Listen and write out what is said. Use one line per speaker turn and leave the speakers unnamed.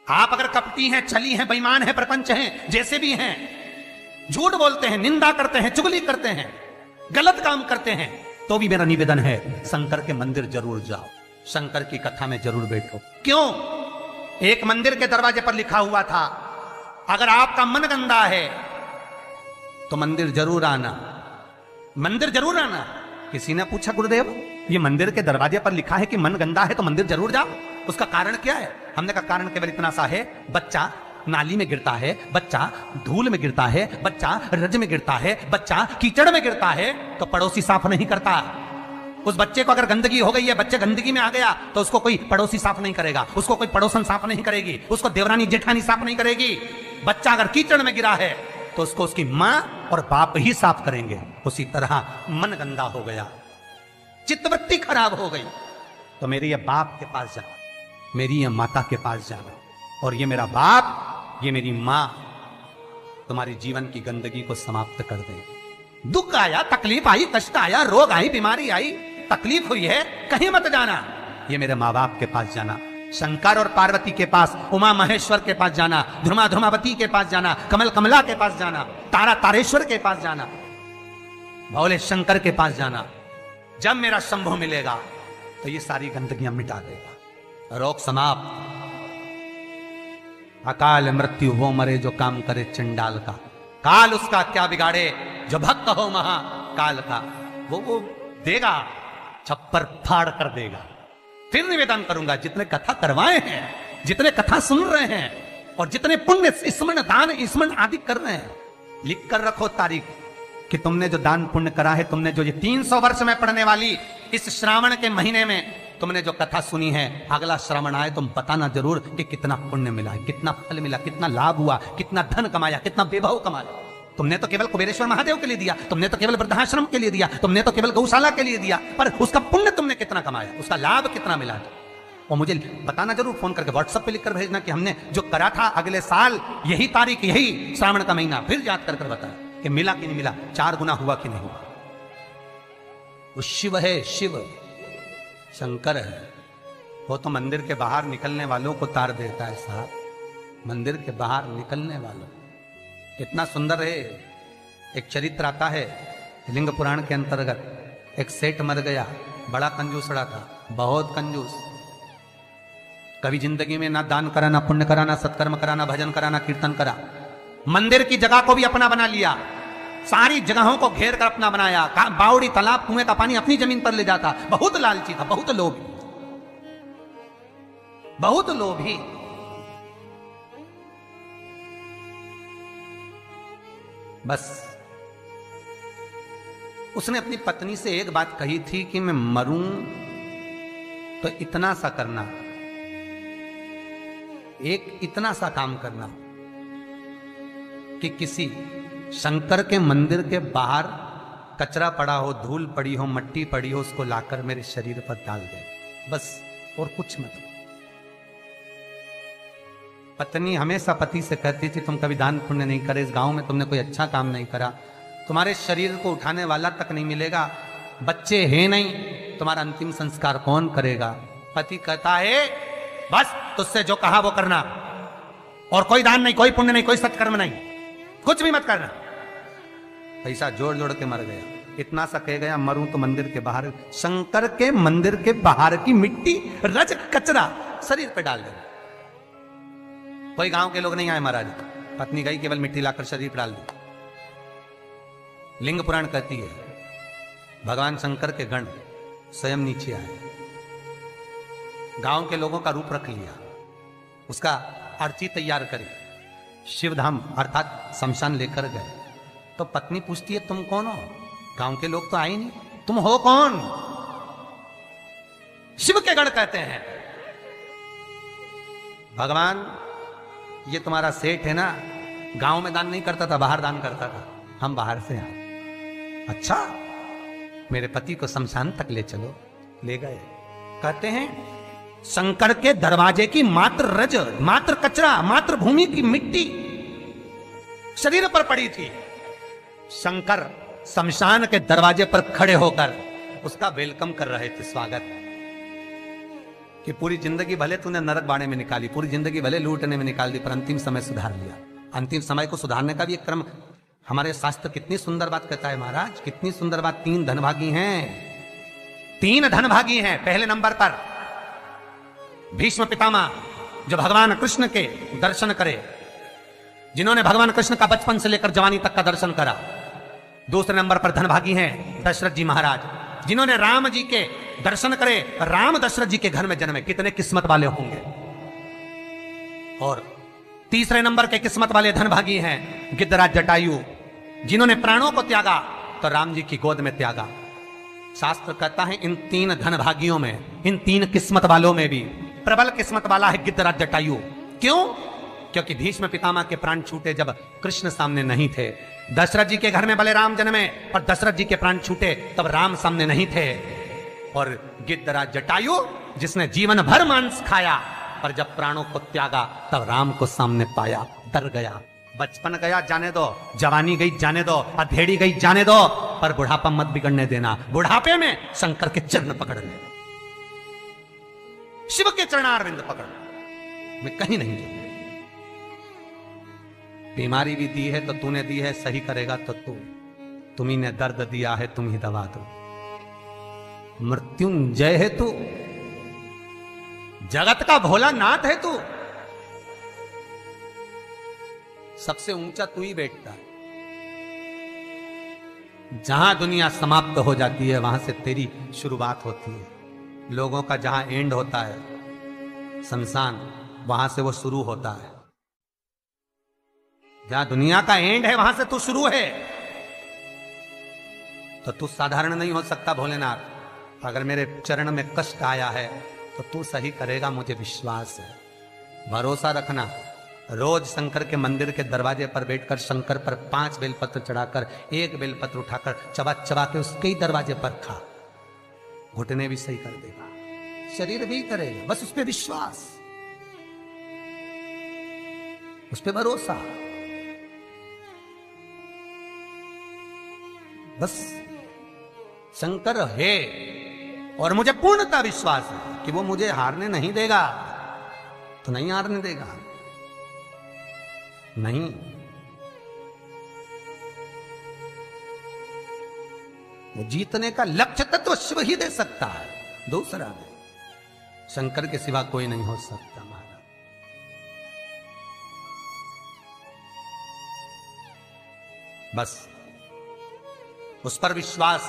आप अगर कपटी हैं, छली हैं, बेईमान हैं, प्रपंच हैं, जैसे भी हैं, झूठ बोलते हैं, निंदा करते हैं, चुगली करते हैं, गलत काम करते हैं, तो भी मेरा निवेदन है शंकर के मंदिर जरूर जाओ, शंकर की कथा में जरूर बैठो। क्यों? एक मंदिर के दरवाजे पर लिखा हुआ था, अगर आपका मन गंदा है तो मंदिर जरूर आना, मंदिर जरूर आना। किसी ने पूछा, गुरुदेव ये मंदिर के दरवाजे पर लिखा है कि मन गंदा है तो मंदिर जरूर जाओ, उसका कारण क्या है? हमने कहा कारण केवल इतना सा है, बच्चा नाली में गिरता है, बच्चा धूल में गिरता है, बच्चा रज में गिरता है, बच्चा कीचड़ में गिरता है तो पड़ोसी साफ नहीं करता। उस बच्चे को अगर गंदगी हो गई है, बच्चे गंदगी में आ गया तो उसको कोई पड़ोसी साफ नहीं करेगा, उसको कोई पड़ोसन साफ नहीं करेगी, उसको देवरानी जेठानी साफ नहीं करेगी। बच्चा अगर कीचड़ में गिरा है तो उसको उसकी मां और बाप ही साफ करेंगे। उसी तरह मन गंदा हो गया, चित्तवृत्ति खराब हो गई, तो मेरे ये बाप के पास जाना, मेरी ये माता के पास जाना, और ये मेरा बाप, ये मेरी मां तुम्हारी जीवन की गंदगी को समाप्त कर देंगे। दुख आया, तकलीफ आई, कष्ट आया, रोग आई, बीमारी आई, तकलीफ हुई है, कहीं मत जाना, ये मेरे माँ बाप के पास जाना, शंकर और पार्वती के पास, उमा महेश्वर के पास जाना, ध्रुमा ध्रुमावती के पास जाना, कमल कमला के पास जाना, तारा तारेश्वर के पास जाना, भोले शंकर के पास जाना। जब मेरा शंभु मिलेगा तो ये सारी गंदगियां मिटा देगा। रोग समाप्त। अकाल मृत्यु वो मरे जो काम करे चंडाल का, काल उसका क्या बिगाड़े जो भक्त हो महा काल का। वो देगा, छप्पर फाड़ कर देगा। फिर निवेदन करूंगा, जितने कथा करवाए हैं, जितने कथा सुन रहे हैं, और जितने पुण्य स्मरण दान स्मरण आदि कर रहे हैं, लिख कर रखो तारीख कि तुमने जो दान पुण्य करा है, तुमने जो ये 300 वर्ष में पढ़ने वाली इस श्रावण के महीने में तुमने जो कथा सुनी है, अगला श्रावण आए तुम बताना जरूर कि कितना पुण्य मिला है, कितना फल मिला, कितना लाभ हुआ, कितना धन कमाया, कितना वैभव कमाया। तुमने तो केवल कुबेरेश्वर महादेव के लिए दिया, तुमने तो केवल वृद्धाश्रम के लिए दिया, तुमने तो केवल गौशाला के लिए दिया, पर उसका पुण्य तुमने कितना कमाया, उसका लाभ कितना मिला। और मुझे बताना जरूर, फोन करके व्हाट्सएप पे लिखकर भेजना कि हमने जो करा था अगले साल यही तारीख, यही श्रावण का महीना, फिर याद कर कर बताया कि मिला कि नहीं मिला, 4 गुना हुआ कि नहीं हुआ। वो शिव है, शिव शंकर है, वो तो मंदिर के बाहर निकलने वालों को तार देता है साहब, मंदिर के बाहर निकलने वालों। कितना सुंदर है। एक चरित्र आता है लिंग पुराण के अंतर्गत, एक सेठ मर गया, बड़ा कंजूसड़ा था, बहुत कंजूस, कभी जिंदगी में ना दान करा, ना पुण्य करा, ना सत्कर्म करा, ना भजन करा, ना कीर्तन करा। मंदिर की जगह को भी अपना बना लिया, सारी जगहों को घेर कर अपना बनाया, बावड़ी तालाब कुएं का पानी अपनी जमीन पर ले जाता। बहुत लालची था, बहुत लोभी, बहुत लोभी। बस उसने अपनी पत्नी से एक बात कही थी कि मैं मरूं तो इतना सा करना, एक इतना सा काम करना कि किसी शंकर के मंदिर के बाहर कचरा पड़ा हो, धूल पड़ी हो, मट्टी पड़ी हो, उसको लाकर मेरे शरीर पर डाल दे, बस, और कुछ मत। पत्नी हमेशा पति से कहती थी तुम कभी दान पुण्य नहीं करे, इस गांव में तुमने कोई अच्छा काम नहीं करा, तुम्हारे शरीर को उठाने वाला तक नहीं मिलेगा, बच्चे हैं नहीं, तुम्हारा अंतिम संस्कार कौन करेगा। पति कहता है बस तुझसे जो कहा वो करना, और कोई दान नहीं, कोई पुण्य नहीं, कोई सत्कर्म नहीं, कुछ भी मत करना। पैसा जोड़ जोड़ के मर गया। इतना सा कह गया, मरूं तो मंदिर के बाहर, शंकर के मंदिर के बाहर की मिट्टी, रज, कचरा शरीर पे डाल देना। कोई गांव के लोग नहीं आए महाराज, पत्नी गई, केवल मिट्टी लाकर शरीर पर डाल दी। लिंग पुराण कहती है भगवान शंकर के गण स्वयं नीचे आए, गांव के लोगों का रूप रख लिया, उसका अर्थी तैयार करे, शिवधाम अर्थात शमशान लेकर गए। तो पत्नी पूछती है तुम कौन हो? गांव के लोग तो आए नहीं, तुम हो कौन? शिव के गण कहते हैं भगवान ये तुम्हारा सेठ है ना, गांव में दान नहीं करता था, बाहर दान करता था, हम बाहर से आए। अच्छा, मेरे पति को शमशान तक ले चलो। ले गए। कहते हैं शंकर के दरवाजे की मात्र रज, मात्र कचरा, मात्र भूमि की मिट्टी शरीर पर पड़ी थी। शंकर शमशान के दरवाजे पर खड़े होकर उसका वेलकम कर रहे थे, स्वागत। कि पूरी जिंदगी भले तूने नरक बाड़े में निकाली, पूरी जिंदगी भले लूटने में निकाल दी, पर अंतिम समय सुधार लिया। अंतिम समय को सुधारने का भी एक क्रम हमारे शास्त्र कितनी सुंदर बात कहता है महाराज, कितनी सुंदर बात। 3 धनभागी हैं, 3 धनभागी हैं। पहले नंबर पर भीष्म पितामह, जो भगवान कृष्ण के दर्शन करे, जिन्होंने भगवान कृष्ण का बचपन से लेकर जवानी तक का दर्शन करा। दूसरे नंबर पर धनभागी हैं दशरथ जी महाराज, जिन्होंने राम जी के दर्शन करे, राम दशरथ जी के घर में जन्मे। कितने किस्मत वाले होंगे। और तीसरे नंबर के किस्मत वाले धनभागी हैं गिद्धराज जटायु, जिन्होंने प्राणों को त्यागा तो राम जी की गोद में त्यागा। शास्त्र कहता है इन 3 धनभागियों में, इन 3 किस्मत वालों में भी प्रबल किस्मत वाला है गिद्धराज जटायु। क्यों? क्योंकि भीष्म पितामह के प्राण छूटे जब कृष्ण सामने नहीं थे। दशरथ जी के घर में बलराम जन्मे और दशरथ जी के प्राण छूटे तब राम सामने नहीं थे। और गिद्धराज जटायु, जिसने जीवन भर मांस खाया पर जब प्राणों को त्यागा तब राम को सामने पाया, डर गया। बचपन गया जाने दो, जवानी गई जाने दो, अधेड़ी गई जाने दो, पर बुढ़ापा मत बिगड़ने देना। बुढ़ापे में शंकर के चरण पकड़ ले, शिव के चरणारविंद पकड़, मैं कहीं नहीं जाऊंगा। बीमारी भी दी है तो तूने दी है, सही करेगा तो तुम्ही ने दर्द दिया है, तुम ही दवा दो। मृत्युंजय है तू, जगत का भोलानाथ है तू, सबसे ऊंचा तू ही बैठता है। जहां दुनिया समाप्त हो जाती है वहां से तेरी शुरुआत होती है। लोगों का जहां एंड होता है शमशान, वहां से वो शुरू होता है। जहां दुनिया का एंड है वहां से तू शुरू है। तो तू साधारण नहीं हो सकता भोलेनाथ। अगर मेरे चरण में कष्ट आया है तो तू सही करेगा, मुझे विश्वास है। भरोसा रखना। रोज शंकर के मंदिर के दरवाजे पर बैठकर शंकर पर 5 बेलपत्र चढ़ाकर 1 बेलपत्र उठाकर चबा चबा के उसके ही दरवाजे पर खा, घुटने भी सही कर देगा, शरीर भी करेगा। बस उस पर विश्वास, उस पर भरोसा। बस शंकर है और मुझे पूर्णता विश्वास है कि वो मुझे हारने नहीं देगा। तो नहीं हारने देगा, नहीं। वो जीतने का लक्ष्य तत्व शिव ही दे सकता है, दूसरा नहीं। शंकर के सिवा कोई नहीं हो सकता महाराज। बस उस पर विश्वास